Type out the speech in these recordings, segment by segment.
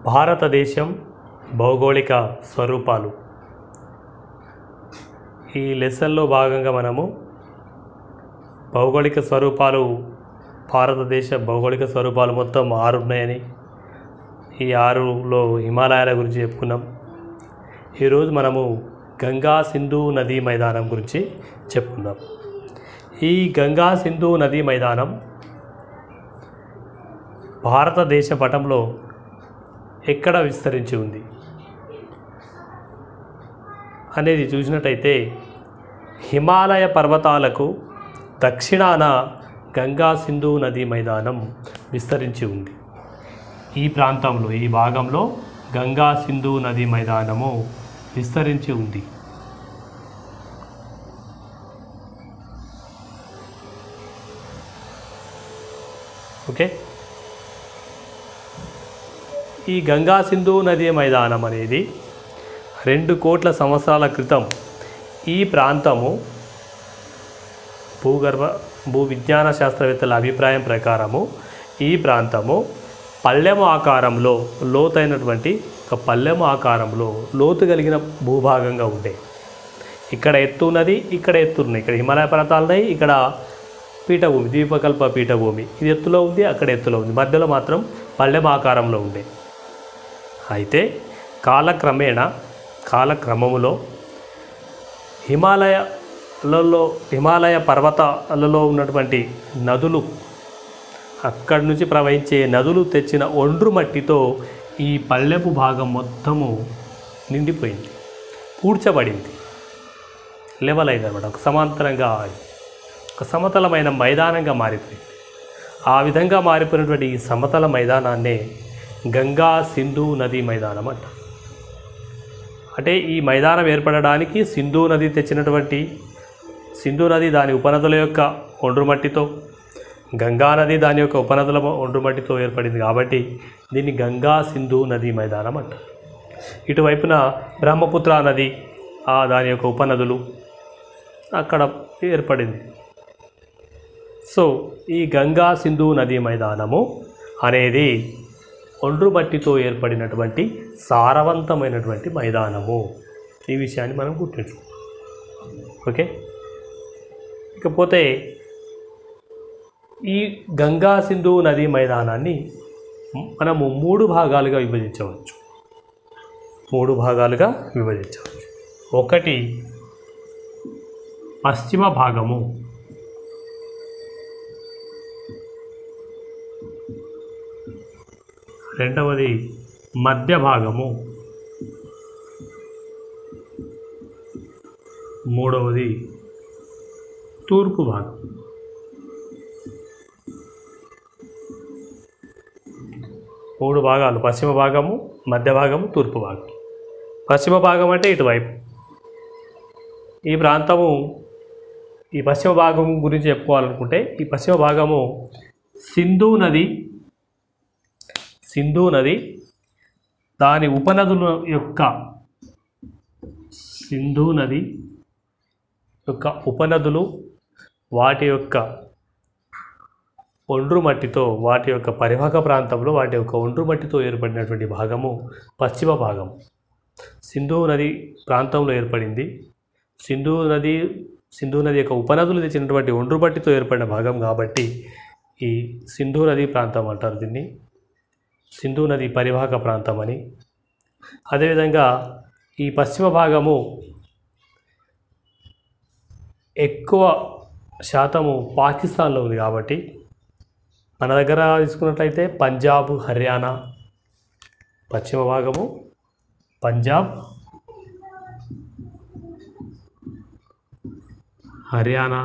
భారతదేశం భౌగోళిక స్వరూపాలు. ఈ లెసన్లో భాగంగా మనము భౌగోళిక స్వరూపాలు, భారతదేశ భౌగోళిక స్వరూపాలు మొత్తం 6 ఉన్నాయని, ఈ 6లో హిమాలయాల గురించి చెప్పుకున్నాం. ఈరోజు మనము గంగా సింధు నదీ మైదానం గురించి చెప్పుకుందాం. ఈ గంగా సింధు నదీ మైదానం భారతదేశ పటంలో ఎక్కడ విస్తరించి ఉంది అనేది చూసినట్టయితే, హిమాలయ పర్వతాలకు దక్షిణాన గంగా సింధు నదీ మైదానం విస్తరించి ఉంది. ఈ ప్రాంతంలో, ఈ భాగంలో గంగా సింధు నదీ మైదానము విస్తరించి ఉంది. ఓకే, ఈ గంగా సింధు నదీ మైదానం అనేది 2 కోట్ల సంవత్సరాల క్రితం ఈ ప్రాంతము భూ విజ్ఞాన శాస్త్రవేత్తల అభిప్రాయం ప్రకారము ఈ ప్రాంతము పళ్ళెము ఆకారంలో, లోతైనటువంటి ఒక పళ్ళెము ఆకారంలో లోతు కలిగిన భూభాగంగా ఉండే. ఇక్కడ ఎత్తు ఉన్నది, ఇక్కడ ఎత్తున్నాయి. ఇక్కడ హిమాలయ పర్వతాలు ఉన్నాయి, ఇక్కడ పీఠభూమి, ద్వీపకల్ప పీఠభూమి. ఇది ఎత్తులో ఉంది, అక్కడ ఎత్తులో ఉంది. మధ్యలో మాత్రం పళ్ళెము ఆకారంలో ఉండే. అయితే కాలక్రమములో హిమాలయ పర్వతాలలో ఉన్నటువంటి నదులు, అక్కడి నుంచి ప్రవహించే నదులు తెచ్చిన ఒండ్రు మట్టితో ఈ పల్లెపు భాగం మొత్తము నిండిపోయింది, పూడ్చబడింది, లెవెల్ అయింది అనమాట. ఒక సమాంతరంగా, ఒక సమతలమైన మైదానంగా మారిపోయింది. ఆ విధంగా మారిపోయినటువంటి ఈ సమతల మైదానాన్నే గంగా సింధు నదీ మైదానం అంట. అంటే ఈ మైదానం ఏర్పడడానికి సింధు నది తెచ్చినటువంటి, సింధు నది దాని ఉపనదుల యొక్క ఒండ్రుమట్టితో, గంగా నది దాని యొక్క ఉపనదుల ఒండ్రుమట్టితో ఏర్పడింది. కాబట్టి దీన్ని గంగా సింధు నదీ మైదానం అంట. ఇటువైపున బ్రహ్మపుత్ర నది, దాని యొక్క ఉపనదులు అక్కడ ఏర్పడింది. సో ఈ గంగా సింధు నదీ మైదానము అనేది ఒండ్రుమట్టితో ఏర్పడినటువంటి సారవంతమైనటువంటి మైదానము. ఈ విషయాన్ని మనం గుర్తుంచుకోవాలి. ఓకే, ఇకపోతే ఈ గంగా సింధు నదీ మైదానాన్ని మనము 3 భాగాలుగా విభజించవచ్చు. 3 భాగాలుగా విభజించవచ్చు. ఒకటి పశ్చిమ భాగము, రెండవది మధ్య భాగము, మూడవది తూర్పు భాగం. మూడు భాగాలు: పశ్చిమ భాగము, మధ్య భాగము, తూర్పు భాగం. పశ్చిమ భాగం అంటే ఇటువైపు ఈ ప్రాంతము. ఈ పశ్చిమ భాగం గురించి చెప్పుకోవాలనుకుంటే, ఈ పశ్చిమ భాగము సింధు నది దాని ఉపనదుల యొక్క, సింధు నది యొక్క ఉపనదులు, వాటి యొక్క ఒండ్రుమట్టితో, వాటి యొక్క పరివాహక ప్రాంతంలో వాటి యొక్క ఒండ్రుమట్టితో ఏర్పడినటువంటి భాగము పశ్చిమ భాగం. సింధు నది ప్రాంతంలో ఏర్పడింది. సింధు నది యొక్క ఉపనదులు తెచ్చినటువంటి ఒండ్రుమట్టితో ఏర్పడిన భాగం కాబట్టి ఈ సింధు నది ప్రాంతం అంటారు. దీన్ని సింధు నది పరివాహక ప్రాంతం అని. అదేవిధంగా ఈ పశ్చిమ భాగము ఎక్కువ శాతము పాకిస్తాన్లో ఉంది. కాబట్టి మన దగ్గర తీసుకున్నట్లయితే పంజాబ్, హర్యానా, పశ్చిమ భాగము పంజాబ్, హర్యానా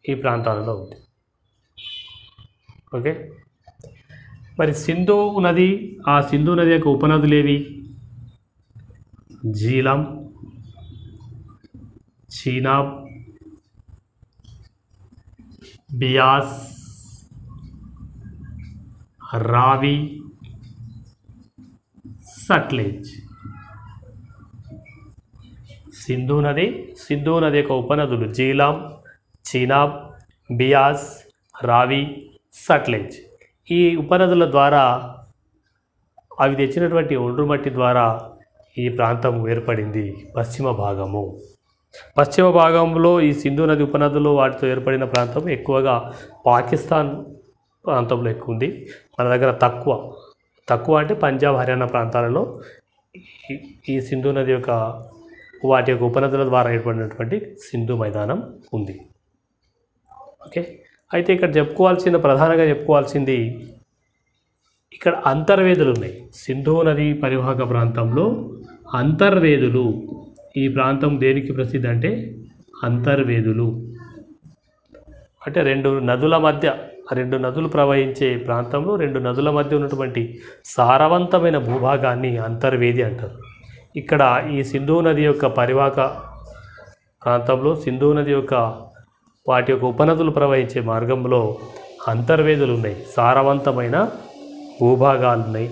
ఈ ప్రాంతాలలో ఉంది. ఓకే, మరి సింధు నది, ఆ సింధు నది యొక్క ఉపనదులేవి? జీలం, చీనాబ్, బియాస్, రావి, సట్లెజ్. సింధు నది యొక్క ఉపనదులు జీలం, చీనాబ్, బియాస్, రావి, సట్లెజ్. ఈ ఉపనదుల ద్వారా అవి తెచ్చినటువంటి ఒండ్రు మట్టి ద్వారా ఈ ప్రాంతం ఏర్పడింది పశ్చిమ భాగము. పశ్చిమ భాగంలో ఈ సింధు నది ఉపనదులు వాటితో ఏర్పడిన ప్రాంతం ఎక్కువగా పాకిస్తాన్ ప్రాంతంలో ఎక్కువ ఉంది. మన దగ్గర తక్కువ అంటే పంజాబ్, హర్యానా ప్రాంతాలలో ఈ సింధు నది యొక్క వాటి యొక్క ఉపనదుల ద్వారా ఏర్పడినటువంటి సింధు మైదానం ఉంది. ఓకే, అయితే ఇక్కడ ప్రధానంగా చెప్పుకోవాల్సింది ఇక్కడ అంతర్వేదులు ఉన్నాయి. సింధు నది పరివాహక ప్రాంతంలో అంతర్వేదులు, ఈ ప్రాంతం దేనికి ప్రసిద్ధి అంటే అంతర్వేదులు అంటే రెండు నదులు ప్రవహించే ప్రాంతంలో రెండు నదుల మధ్య ఉన్నటువంటి సారవంతమైన భూభాగాన్ని అంతర్వేది అంటారు. ఇక్కడ ఈ సింధు నది యొక్క పరివాహక ప్రాంతంలో సింధు నది యొక్క వాటి యొక్క ఉపనదులు ప్రవహించే మార్గంలో అంతర్వేదులు ఉన్నాయి, సారవంతమైన భూభాగాలు ఉన్నాయి.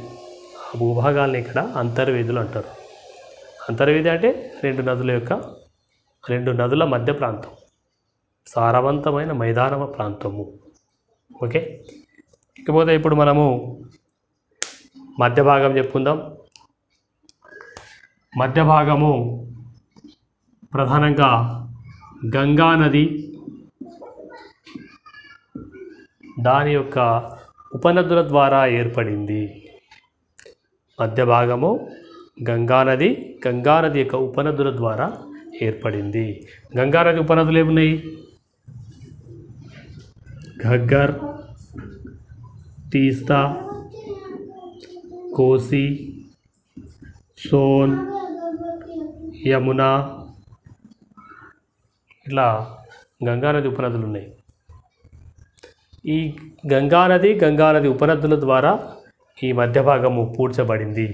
ఆ భూభాగాల్ని ఇక్కడ అంతర్వేదులు అంటారు. అంతర్వేది అంటే రెండు నదుల మధ్య ప్రాంతం, సారవంతమైన మైదాన ప్రాంతము. ఓకే, ఇకపోతే ఇప్పుడు మనము మధ్య భాగం చెప్పుకుందాం. మధ్య భాగము ప్రధానంగా గంగా నది, దాని యొక్క ఉపనదుల ద్వారా ఏర్పడింది. మధ్య భాగము గంగా నది యొక్క ఉపనదుల ద్వారా ఏర్పడింది. గంగా నది ఉపనదులు ఏమున్నాయి? ఘగ్గర్, తీస్తా, కోసి, సోన్, యమున, ఇట్లా గంగా నది ఉపనదులు ఉన్నాయి. ఈ గంగా నది ఉపనదుల ద్వారా ఈ మధ్య భాగము పూడ్చబడింది.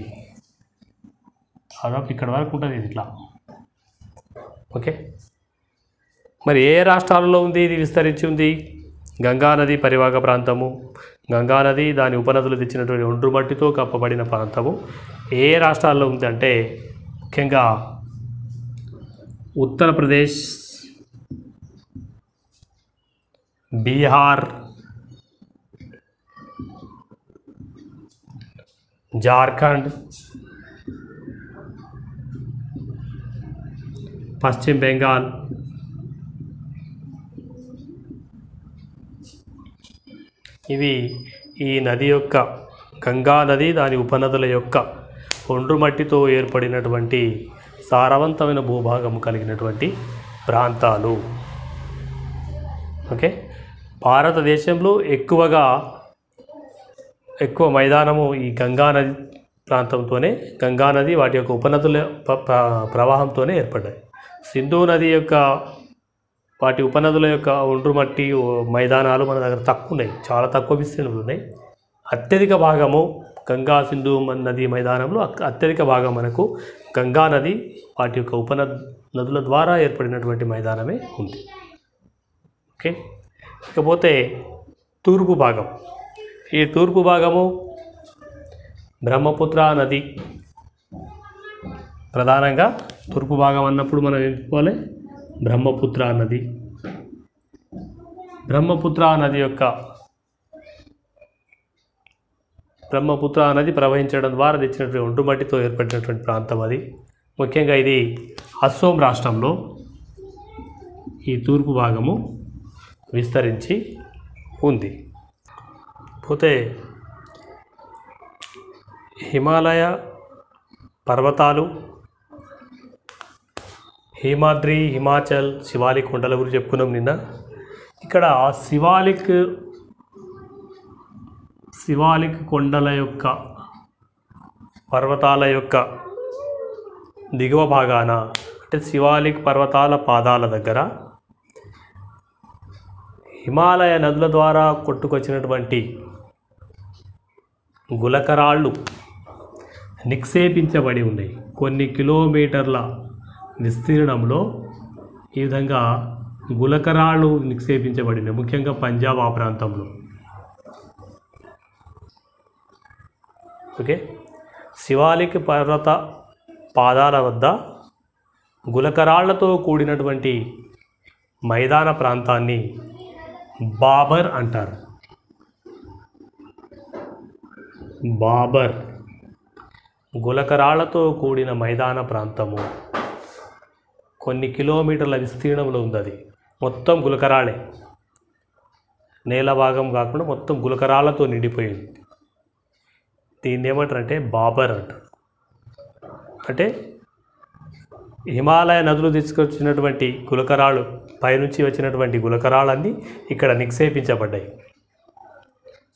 దాదాపు ఇక్కడ వరకు ఉంటుంది ఇది ఇట్లా. ఓకే, మరి ఏ రాష్ట్రాలలో ఉంది ఇది విస్తరించి ఉంది? గంగా నది పరివాహక ప్రాంతము, గంగా నది దాని ఉపనదులు తెచ్చినటువంటి ఒండ్రు మట్టితో కప్పబడిన ప్రాంతము ఏ రాష్ట్రాల్లో ఉంది అంటే ముఖ్యంగా ఉత్తరప్రదేశ్, బీహార్, జార్ఖండ్, పశ్చిమ బెంగాల్, ఇవి ఈ నది యొక్క గంగా నది దాని ఉపనదుల యొక్క ఒండ్రు మట్టితో ఏర్పడినటువంటి సారవంతమైన భూభాగం కలిగినటువంటి ప్రాంతాలు. ఓకే, భారతదేశంలో ఎక్కువ మైదానము ఈ గంగా నది ప్రాంతంతోనే, గంగా నది వాటి యొక్క ఉపనదుల ప్రవాహంతోనే ఏర్పడ్డాయి. సింధు నది యొక్క వాటి ఉపనదుల యొక్క ఒండ్రు మట్టి మైదానాలు మన దగ్గర తక్కువ ఉన్నాయి, చాలా తక్కువ విస్తీర్ణంలో ఉన్నాయి. అత్యధిక భాగము గంగా సింధు నది మైదానంలో అత్యధిక భాగం మనకు గంగా నది వాటి యొక్క ఉపనదుల ద్వారా ఏర్పడినటువంటి మైదానమే ఉంది. ఓకే, ఇకపోతే తూర్పు భాగం. ఈ తూర్పు భాగము బ్రహ్మపుత్ర నది. ప్రధానంగా తూర్పు భాగం అన్నప్పుడు మనం ఎంచుకోవాలి బ్రహ్మపుత్ర నది. బ్రహ్మపుత్ర నది ప్రవహించడం ద్వారా తెచ్చినటువంటి ఒండ్రు మట్టితో ఏర్పడినటువంటి ప్రాంతం అది. ముఖ్యంగా ఇది అస్సోం రాష్ట్రంలో ఈ తూర్పు భాగము విస్తరించి ఉంది. పోతే హిమాలయ పర్వతాలు, హిమాద్రి, హిమాచల్, శివాలిక్ కొండల గురించి చెప్పుకున్నాం నిన్న. ఇక్కడ శివాలిక్ కొండల యొక్క పర్వతాల యొక్క దిగువ భాగాన అంటే శివాలిక్ పర్వతాల పాదాల దగ్గర హిమాలయ నదుల ద్వారా కొట్టుకొచ్చినటువంటి గులకరాళ్ళు నిక్షేపించబడి ఉన్నాయి. కొన్ని కిలోమీటర్ల విస్తీర్ణంలో ఈ విధంగా గులకరాళ్ళు నిక్షేపించబడినాయి, ముఖ్యంగా పంజాబ్ ఆ ప్రాంతంలో. ఓకే, శివాలిక్ పర్వత పాదాల వద్ద గులకరాళ్లతో కూడినటువంటి మైదాన ప్రాంతాన్ని బాబర్ అంటారు. బాబర్ గులకరాళ్లతో కూడిన మైదాన ప్రాంతము. కొన్ని కిలోమీటర్ల విస్తీర్ణంలో ఉంది. అది మొత్తం గులకరాళే, నేల భాగం కాకుండా మొత్తం గులకరాళ్లతో నిండిపోయింది. దీన్ని ఏమంటారంటే బాబర్ అంటారు. అంటే హిమాలయ నదులు తీసుకొచ్చినటువంటి గులకరాళ్ళు, పైనుంచి వచ్చినటువంటి గులకరాళ్ళన్నీ ఇక్కడ నిక్షేపించబడ్డాయి.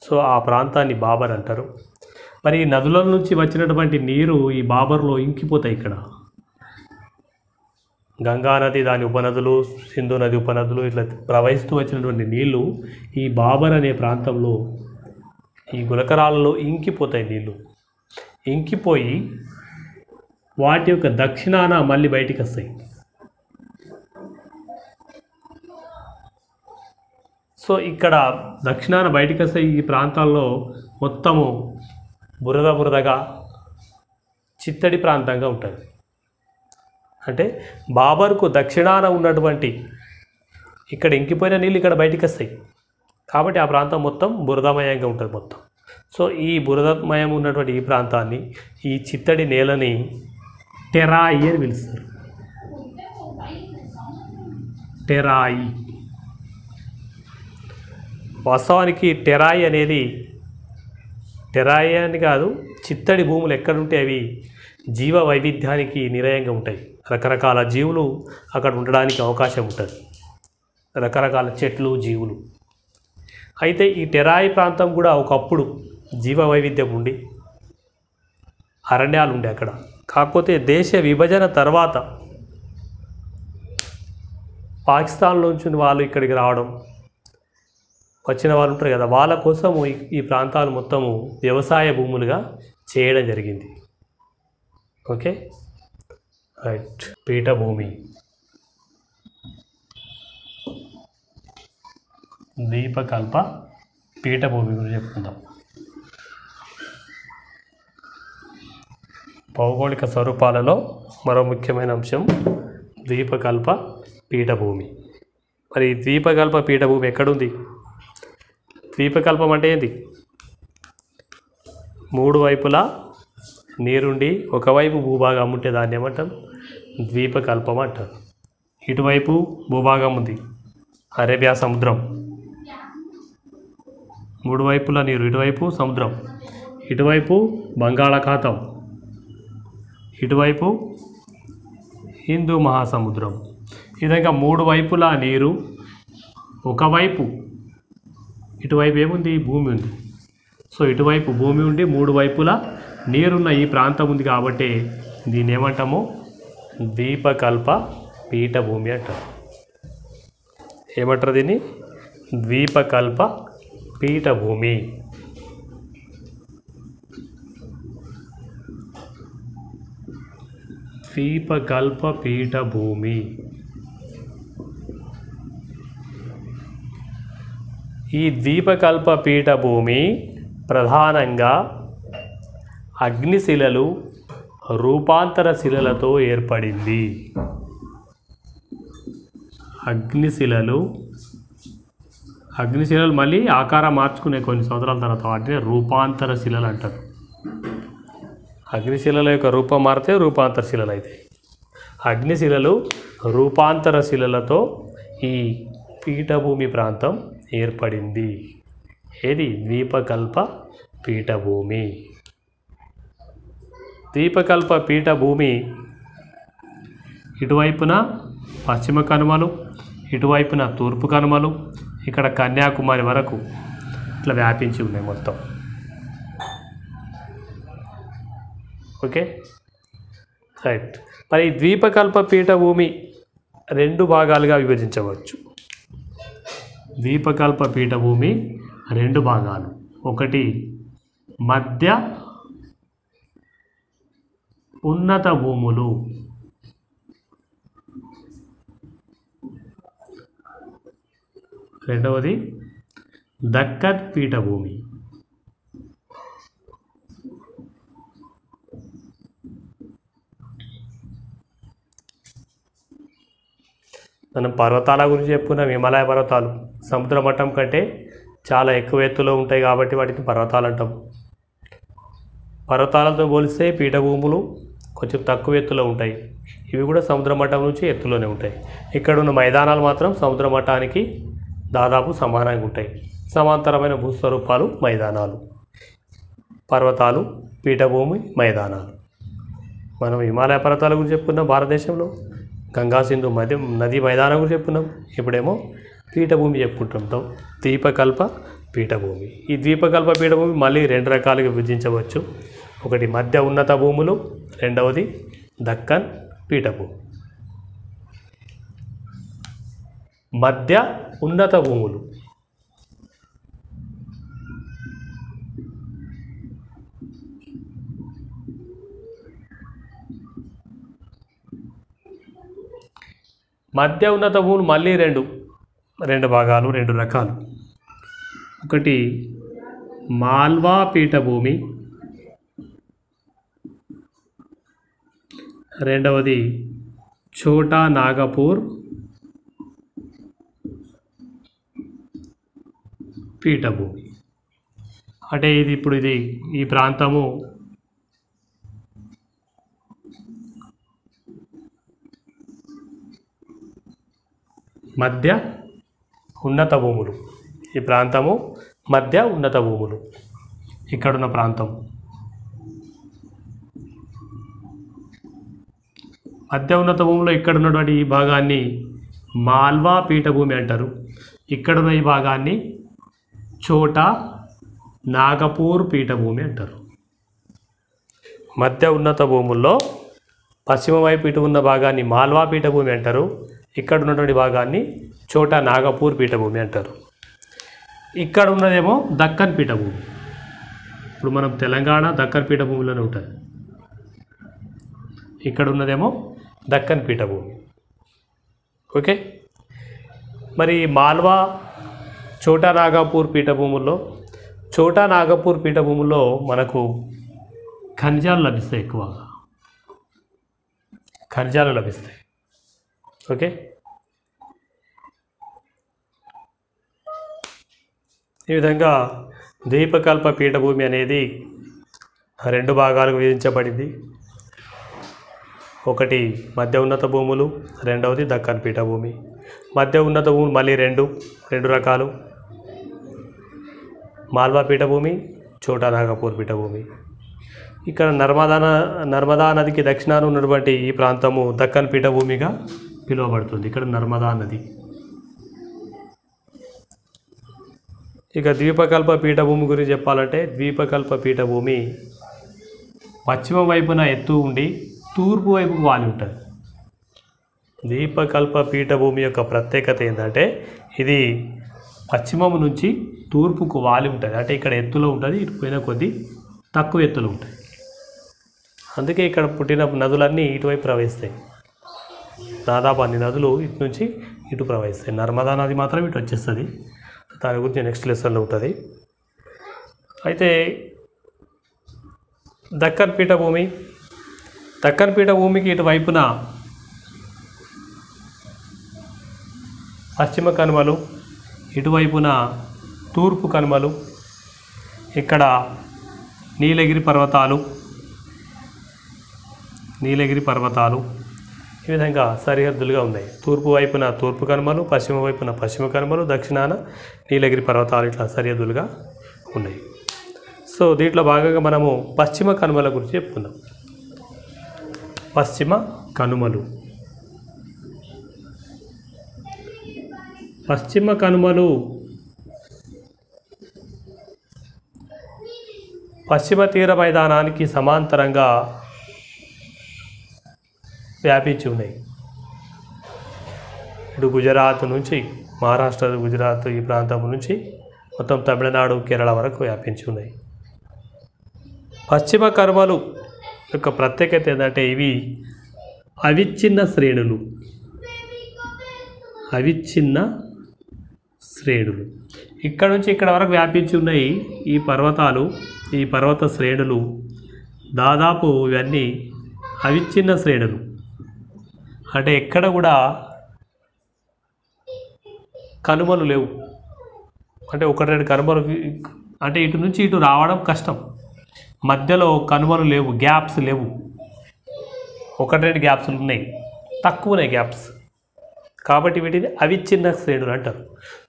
సో ఆ ప్రాంతాన్ని బాబర్ అంటారు. మరి ఈ నదుల నుంచి వచ్చినటువంటి నీరు ఈ బాబర్లో ఇంకిపోతాయి. ఇక్కడ గంగా నది, దాని ఉపనదులు, సింధు నది ఉపనదులు ఇట్లా ప్రవహిస్తూ వచ్చినటువంటి నీళ్లు ఈ బాబర్ అనే ప్రాంతంలో ఈ గులకరాలలో ఇంకిపోతాయి. నీళ్ళు ఇంకిపోయి వాటి యొక్క దక్షిణాన మళ్ళీ బయటికి వస్తాయి. సో ఇక్కడ దక్షిణాన బయటికి వస్తాయి. ఈ ప్రాంతాల్లో మొత్తము బురదగా చిత్తడి ప్రాంతంగా ఉంటుంది. అంటే బాబర్కు దక్షిణాన ఉన్నటువంటి ఇక్కడ ఇంకిపోయిన నీళ్ళు ఇక్కడ బయటికి వస్తాయి కాబట్టి ఆ ప్రాంతం మొత్తం బురదమయంగా ఉంటుంది మొత్తం. సో ఈ బురదమయం ఉన్నటువంటి ఈ ప్రాంతాన్ని, ఈ చిత్తడి నేలని టెరాయి అని పిలుస్తారు. టెరాయి. వాస్తవానికి టెరాయి అనేది టెరాయి అని కాదు, చిత్తడి భూములు ఎక్కడుంటే అవి జీవ వైవిధ్యానికి నిలయంగా ఉంటాయి. రకరకాల జీవులు అక్కడ ఉండడానికి అవకాశం ఉంటుంది, రకరకాల చెట్లు, జీవులు. అయితే ఈ టెరాయి ప్రాంతం కూడా ఒకప్పుడు జీవ వైవిధ్యం ఉండి అరణ్యాలు ఉండే అక్కడ. కాకపోతే దేశ విభజన తర్వాత పాకిస్తాన్లోంచి వాళ్ళు ఇక్కడికి రావడం, వచ్చిన వాళ్ళు ఉంటారు కదా, వాళ్ళ కోసము ఈ ప్రాంతాలు మొత్తము వ్యవసాయ భూములుగా చేయడం జరిగింది. Okay right. పీఠభూమి, ద్వీపకల్ప పీఠభూమి గురించి చెప్పుకుందాం. భౌగోళిక స్వరూపాలలో మరో ముఖ్యమైన అంశం ద్వీపకల్ప పీఠభూమి. మరి ద్వీపకల్ప పీఠభూమి ఎక్కడుంది? ద్వీపకల్పం అంటే ఏంది? మూడు వైపులా నీరుండి ఒకవైపు భూభాగం ఉంటే దాన్ని ఏమంటాం? ద్వీపకల్పం అంటారు. ఇటువైపు భూభాగం ఉంది, అరేబియా సముద్రం, మూడు వైపులా నీరు, ఇటువైపు సముద్రం, ఇటువైపు బంగాళాఖాతం, ఇటువైపు హిందూ మహాసముద్రం. ఈ విధంగా మూడు వైపులా నీరు, ఒకవైపు ఇటువైపు ఏముంది? భూమి ఉంది. సో ఇటువైపు భూమి ఉండి మూడు వైపులా నీరున్న ఈ ప్రాంతం ఉంది కాబట్టి దీన్ని ఏమంటాము? ద్వీపకల్ప పీఠభూమి అంటారు. ఏమంటారు దీన్ని? ద్వీపకల్ప పీఠభూమి. ద్వీపకల్ప పీఠభూమి. ఈ ద్వీపకల్ప పీఠభూమి ప్రధానంగా అగ్నిశిలలు, రూపాంతర శిలలతో ఏర్పడింది. అగ్నిశిలలు మళ్ళీ ఆకారం మార్చుకునే కొన్ని సంవత్సరాల తర్వాత వాటిని రూపాంతర శిలలు అంటారు. అగ్నిశిలల యొక్క రూపం మారితే రూపాంతర శిలలు అయితే, అగ్నిశిలలు రూపాంతర శిలలతో ఈ పీఠభూమి ప్రాంతం ఏర్పడింది. ఏది? ద్వీపకల్ప పీఠభూమి. ద్వీపకల్ప పీఠభూమి ఇటువైపున పశ్చిమ కనుమలు, ఇటువైపున తూర్పు కనుమలు, ఇక్కడ కన్యాకుమారి వరకు ఇట్లా వ్యాపించి ఉన్నాయి మొత్తం. Okay right. మరి ద్వీపకల్ప పీఠభూమి రెండు భాగాలుగా విభజించవచ్చు. ద్వీపకల్ప పీఠభూమి రెండు భాగాలు. ఒకటి మధ్య ఉన్నత భూములు, రెండవది దక్కన్ పీఠభూమి. మనం పర్వతాల గురించి చెప్పుకున్నాం. హిమాలయ పర్వతాలు సముద్ర మట్టం కంటే చాలా ఎక్కువ ఎత్తులో ఉంటాయి కాబట్టి వాటిని పర్వతాలు అంటాం. పర్వతాలతో పోలిస్తే పీఠభూములు కొంచెం తక్కువ ఎత్తులో ఉంటాయి. ఇవి కూడా సముద్ర మట్టం నుంచి ఎత్తులోనే ఉంటాయి. ఇక్కడ ఉన్న మైదానాలు మాత్రం సముద్ర మట్టానికి దాదాపు సమానంగా ఉంటాయి. సమాంతరమైన భూస్వరూపాలు మైదానాలు, పర్వతాలు, పీఠభూమి, మైదానాలు. మనం హిమాలయ పర్వతాల గురించి చెప్పుకున్నాం, భారతదేశంలో గంగా సింధు మధ్య నది మైదానం గురించి చెప్పుకున్నాం. ఇప్పుడేమో పీఠభూమి చెప్పుకుంటుంటాం, ద్వీపకల్ప పీఠభూమి. ఈ ద్వీపకల్ప పీఠభూమి మళ్ళీ 2 రకాలుగా విభజించవచ్చు. ఒకటి మధ్య ఉన్నత భూములు, రెండవది దక్కన్ పీఠభూమి. మధ్య ఉన్నత భూములు మధ్య ఉన్నత భూములు మళ్ళీ రెండు భాగాలు, 2 రకాలు. ఒకటి మాల్వా పీఠభూమి, రెండవది ఛోటా నాగపూర్ పీఠభూమి. అంటే ఇది ఈ ప్రాంతము మధ్య ఉన్నత భూములు. ఈ ప్రాంతము మధ్య ఉన్నత భూములు. ఇక్కడున్న ప్రాంతం మధ్య ఉన్నత భూములో ఇక్కడ ఉన్నటువంటి ఈ భాగాన్ని మాల్వా పీఠభూమి అంటారు. ఇక్కడున్న ఈ భాగాన్ని ఛోటా నాగపూర్ పీఠభూమి అంటారు. మధ్య ఉన్నత భూముల్లో పశ్చిమ వైపు ఇటు ఉన్న భాగాన్ని మాల్వా పీఠభూమి అంటారు. ఇక్కడ ఉన్నటువంటి భాగాన్ని ఛోటా నాగపూర్ పీఠభూమి అంటారు. ఇక్కడ ఉన్నదేమో దక్కన్ పీఠభూమి. ఇప్పుడు మనం తెలంగాణ దక్కన్ పీఠభూమిలోనే ఉంటుంది. ఇక్కడ ఉన్నదేమో దక్కన్ పీఠభూమి. ఓకే, మరి మాల్వా ఛోటా నాగపూర్ పీఠభూముల్లో మనకు ఖనిజాలు లభిస్తాయి, ఎక్కువగా ఖనిజాలు లభిస్తాయి. ఓకే, ఈ విధంగా ద్వీపకల్ప పీఠభూమి అనేది 2 భాగాలకు విభజించబడింది. ఒకటి మధ్య ఉన్నత భూములు, రెండవది దక్కన్ పీఠభూమి. మధ్య ఉన్నత భూములు మళ్ళీ రెండు రకాలు, మాల్వా పీఠభూమి, ఛోటా నాగపూర్ పీఠభూమి. ఇక్కడ నర్మదా నదికి దక్షిణాన ఉన్నటువంటి ఈ ప్రాంతము దక్కన్ పీఠభూమిగా పిలువబడుతుంది. ఇక్కడ నర్మదా నది. ఇక ద్వీపకల్ప పీఠభూమి గురించి చెప్పాలంటే, ద్వీపకల్ప పీఠభూమి పశ్చిమ వైపున ఎత్తు ఉండి తూర్పు వైపుకు వాలి ఉంటుంది. ద్వీపకల్ప పీఠభూమి యొక్క ప్రత్యేకత ఏంటంటే, ఇది పశ్చిమం నుంచి తూర్పుకు వాలి ఉంటుంది. అంటే ఇక్కడ ఎత్తులో ఉంటుంది, ఇటు పోయిన కొద్దీ తక్కువ ఎత్తులో ఉంటుంది. అందుకే ఇక్కడ పుట్టిన నదులన్నీ ఇటువైపు ప్రవహిస్తాయి. దాదాపు అన్ని నదులు ఇటు నుంచి ఇటు ప్రవహిస్తాయి. నర్మదా నది మాత్రం ఇటు వచ్చేస్తుంది. దాని గురించి నెక్స్ట్ లెసన్లో ఉంటుంది. అయితే దక్కన్ పీఠభూమికి ఇటువైపున పశ్చిమ కనుమలు, ఇటువైపున తూర్పు కనుమలు, ఇక్కడ నీలగిరి పర్వతాలు ఈ విధంగా సరిహద్దులుగా ఉన్నాయి. తూర్పు వైపున తూర్పు కనుమలు, పశ్చిమ వైపున పశ్చిమ కనుమలు, దక్షిణాన నీలగిరి పర్వతాలు ఇట్లా సరిహద్దులుగా ఉన్నాయి. సో దీంట్లో భాగంగా మనము పశ్చిమ కనుమల గురించి చెప్పుకుందాం. పశ్చిమ కనుమలు పశ్చిమ తీర మైదానానికి సమాంతరంగా వ్యాపించి ఉన్నాయి. ఇటు గుజరాత్ నుంచి, మహారాష్ట్ర, గుజరాత్ ఈ ప్రాంతం నుంచి మొత్తం తమిళనాడు, కేరళ వరకు వ్యాపించి ఉన్నాయి. పశ్చిమ కనుమలు యొక్క ప్రత్యేకత ఏంటంటే, ఇవి అవిచ్ఛిన్న శ్రేణులు. ఇక్కడ నుంచి ఇక్కడ వరకు వ్యాపించి ఉన్నాయి ఈ పర్వతాలు, ఈ పర్వత శ్రేణులు. దాదాపు ఇవన్నీ అవిచ్ఛిన్న శ్రేణులు. అంటే ఎక్కడ కూడా కనుమలు లేవు. అంటే 1-2 కనుమలు, అంటే ఇటు నుంచి ఇటు రావడం కష్టం. మధ్యలో కనుమలు లేవు, గ్యాప్స్ లేవు, 1-2 గ్యాప్స్లు ఉన్నాయి, తక్కువ ఉన్నాయి గ్యాప్స్. కాబట్టి వీటిని అవిచ్ఛిన్న శ్రేణులు అంటారు.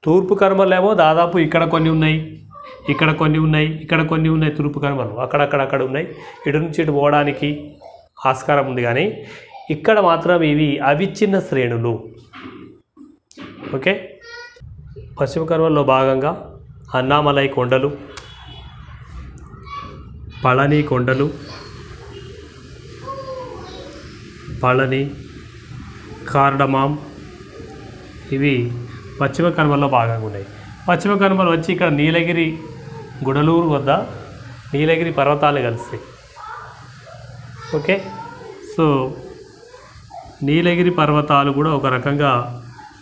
తూర్పు కనుమలేమో దాదాపు ఇక్కడ కొన్ని ఉన్నాయి, ఇక్కడ కొన్ని ఉన్నాయి, ఇక్కడ కొన్ని ఉన్నాయి. తూర్పు కనుమలు అక్కడ ఉన్నాయి. ఇటు నుంచి ఇటు పోవడానికి ఆస్కారం ఉంది. కానీ ఇక్కడ మాత్రం ఇవి అవిచ్ఛిన్న శ్రేణులు. ఓకే. పశ్చిమ కనుమల్లో భాగంగా అన్నామలై కొండలు, పళని కొండలు, పళని, కార్డమాం ఇవి పశ్చిమ కనుమల్లో భాగంగా ఉన్నాయి. పశ్చిమ కనుమలు వచ్చి ఇక్కడ నీలగిరి, గుడలూరు వద్ద నీలగిరి పర్వతాలు కలుస్తాయి. ఓకే. సో నీలగిరి పర్వతాలు కూడా ఒక రకంగా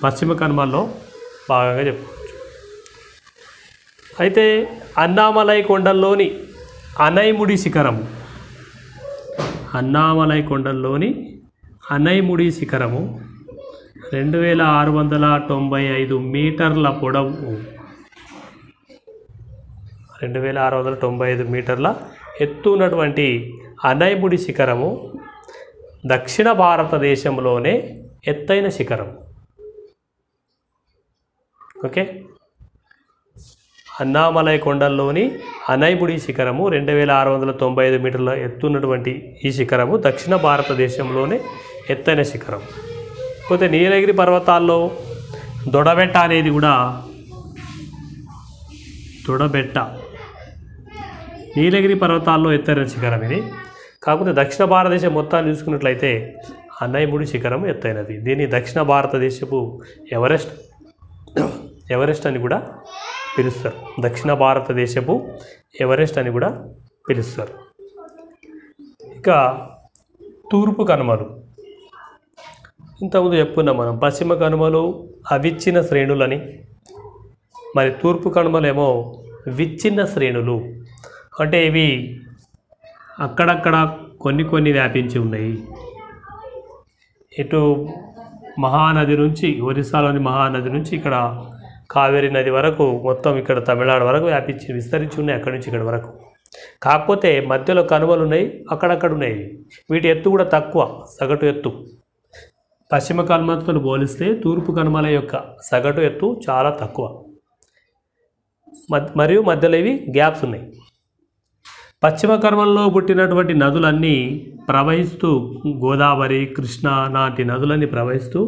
పశ్చిమ కనుమల్లో భాగంగా చెప్పుకోవచ్చు. అయితే అన్నామలై కొండల్లోని అనైముడి శిఖరము, అన్నామలై కొండల్లోని అనైముడి శిఖరము 2695 మీటర్ల పొడవు, 2695 మీటర్ల ఎత్తు ఉన్నటువంటి అనైముడి శిఖరము దక్షిణ భారతదేశంలోనే ఎత్తైన శిఖరం. ఓకే. అన్నామలై కొండల్లోని అనైముడి శిఖరము 2695 మీటర్ల ఎత్తున్నటువంటి ఈ శిఖరము దక్షిణ భారతదేశంలోనే ఎత్తైన శిఖరం. పోతే నీలగిరి పర్వతాల్లో దొడబెట్ట అనేది కూడా, దొడబెట్ట నీలగిరి పర్వతాల్లో ఎత్తైన శిఖరం ఇది. కాకపోతే దక్షిణ భారతదేశం మొత్తాన్ని చూసుకున్నట్లయితే అనైముడి శిఖరం ఎత్తైనది. దీన్ని దక్షిణ భారతదేశపు ఎవరెస్ట్ అని కూడా పిలుస్తారు. దక్షిణ భారతదేశపు ఎవరెస్ట్ అని కూడా పిలుస్తారు. ఇక తూర్పు కనుమలు, ఇంతకుముందు చెప్పుకున్నాం మనం, పశ్చిమ కనుమలు అవిచ్ఛిన్న శ్రేణులని, మరి తూర్పు కనుమలేమో విచ్ఛిన్న శ్రేణులు. అంటే ఇవి అక్కడక్కడ కొన్ని వ్యాపించి ఉన్నాయి. ఇటు మహానది నుంచి, ఒరిస్సాలోని మహానది నుంచి ఇక్కడ కావేరీ నది వరకు, మొత్తం ఇక్కడ తమిళనాడు వరకు వ్యాపించి విస్తరించి ఉన్నాయి, అక్కడి నుంచి ఇక్కడ వరకు. కాకపోతే మధ్యలో కనుమలు ఉన్నాయి, అక్కడక్కడ ఉన్నాయి. వీటి ఎత్తు కూడా తక్కువ, సగటు ఎత్తు. పశ్చిమ కనుమలతో పోలిస్తే తూర్పు కనుమల యొక్క సగటు ఎత్తు చాలా తక్కువ, మరియు మధ్యలో ఇవి గ్యాప్స్ ఉన్నాయి. పశ్చిమ కనుమల్లో పుట్టినటువంటి నదులన్నీ ప్రవహిస్తూ, గోదావరి, కృష్ణ నాటి నదులన్నీ ప్రవహిస్తూ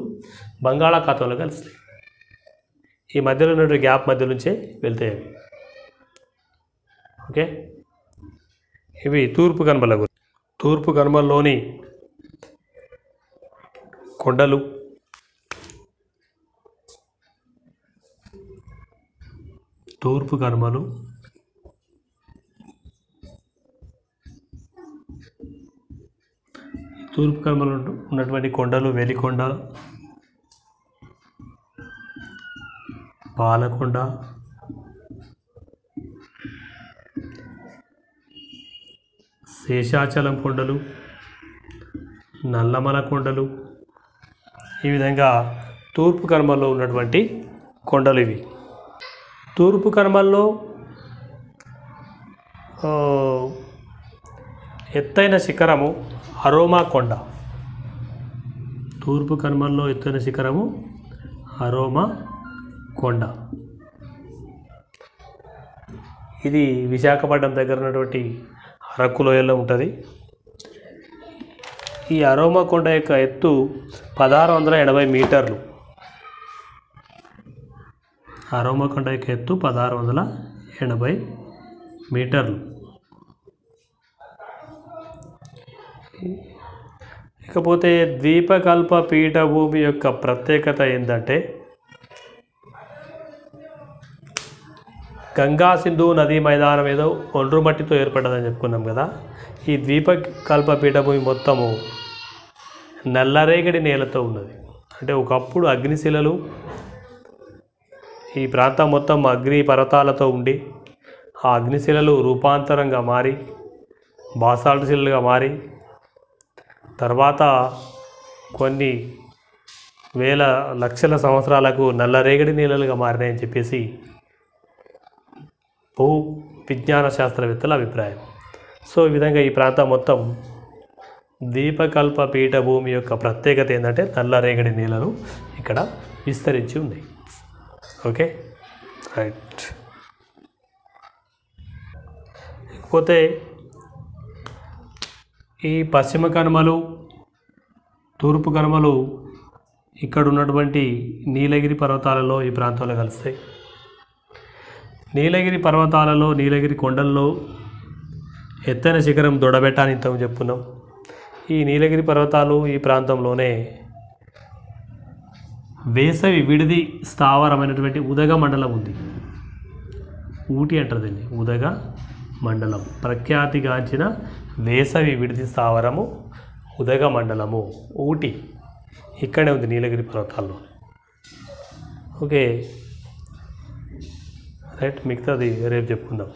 బంగాళాఖాతంలో కలుస్తాయి. ఈ మధ్యలో ఉన్నటువంటి గ్యాప్ మధ్య నుంచే వెళ్తాయి. ఓకే. ఇవి తూర్పు కనుమల గురించి. తూర్పు కనుమల్లోని కొండలు, తూర్పు కనుమలు, తూర్పు కనుమలు ఉన్నటువంటి కొండలు వెలికొండ, పాలకొండ, శేషాచలం కొండలు, నల్లమల కొండలు, ఈ విధంగా తూర్పు కనుమల్లో ఉన్నటువంటి కొండలు ఇవి. తూర్పు కనుమల్లో ఎత్తైన శిఖరము అరోమా కొండ. తూర్పు కనుమల్లో ఎత్తైన శిఖరము అరోమా కొండ. ఇది విశాఖపట్నం దగ్గర ఉన్నటువంటి అరకు లోయల్లో ఉంటుంది. ఈ అరోమా కొండ యొక్క ఎత్తు 1680 మీటర్లు. అరోమా కొండ యొక్క ఎత్తు 1680 మీటర్లు. ఇకపోతే ద్వీపకల్ప పీఠభూమి యొక్క ప్రత్యేకత ఏంటంటే, గంగా సింధు నదీ మైదానం ఏదో ఒండ్రు మట్టితో ఏర్పడ్డదని చెప్పుకున్నాం కదా. ఈ ద్వీపకల్ప పీఠభూమి మొత్తము నల్లరేగడి నేలతో ఉన్నది. అంటే ఒకప్పుడు అగ్నిశిలలు, ఈ ప్రాంతం మొత్తం అగ్ని పర్వతాలతో ఉండి, ఆ అగ్నిశిలలు రూపాంతరంగా మారి బాసాల్ట్ శిలలుగా మారి, తర్వాత కొన్ని వేల లక్షల సంవత్సరాలకు నల్లరేగడి నేలలుగా మారినాయని చెప్పేసి భూ విజ్ఞాన శాస్త్రవేత్తల అభిప్రాయం. సో ఈ విధంగా ఈ ప్రాంతం మొత్తం ద్వీపకల్ప పీఠభూమి యొక్క ప్రత్యేకత ఏంటంటే నల్లరేగడి నేలలు ఇక్కడ విస్తరించి ఉన్నాయి. Okay right. ఇకపోతే ఈ పశ్చిమ కనుమలు తూర్పు కనుమలు ఇక్కడ ఉన్నటువంటి నీలగిరి పర్వతాలలో ఈ ప్రాంతంలో కలుస్తాయి. నీలగిరి పర్వతాలలో నీలగిరి కొండల్లో ఎత్తైన శిఖరం దొడబెట్ట అని ఇంతకు చెప్పుకున్నాం. ఈ నీలగిరి పర్వతాలు ఈ ప్రాంతంలోనే వేసవి విడిది స్థావరమైనటువంటి ఉదగ మండలం ఉంది. ఊటీ అంటారు దీన్ని, ఉదగ మండలం. ప్రఖ్యాతిగాంచిన వేసవి విడిది స్థావరము ఉదగ మండలము ఊటీ ఇక్కడే ఉంది నీలగిరి పర్వతాల్లో. ఓకే రైట్, మిగతాది రేపు చెప్పుకుందాం.